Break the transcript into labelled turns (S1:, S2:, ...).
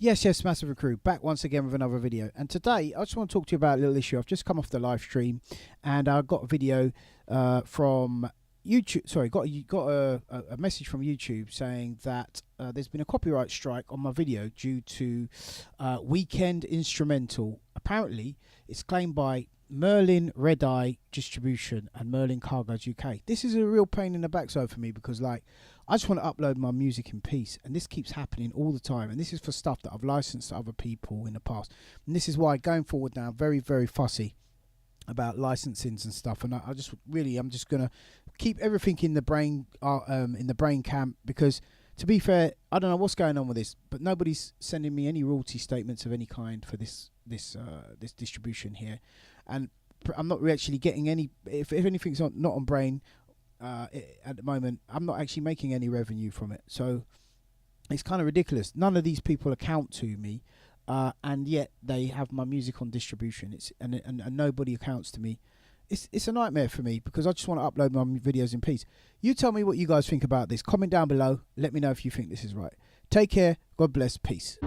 S1: Yes, Massive Crew, back once again with another video. And today, I just want to talk to you about a little issue. I've just come off the live stream, and I got a video from YouTube. Sorry, got a message from YouTube saying that there's been a copyright strike on my video due to Weekend Instrumental. Apparently, it's claimed by Merlin Red Eye Distribution and Merlin Cargoes UK. This is a real pain in the backside for me because, like, I just want to upload my music in peace, and this keeps happening all the time. And this is for stuff that I've licensed to other people in the past. And this is why going forward now, very, very fussy about licensings and stuff. And I'm just gonna keep everything in the brain camp, because to be fair, I don't know what's going on with this, but nobody's sending me any royalty statements of any kind for this distribution here, and I'm not actually getting any. If anything's not on Brain at the moment, I'm not actually making any revenue from it. So it's kind of ridiculous. None of these people account to me, and yet they have my music on distribution. And nobody accounts to me. It's a nightmare for me because I just want to upload my videos in peace. You tell me what you guys think about this. Comment down below. Let me know if you think this is right. Take care. God bless. Peace.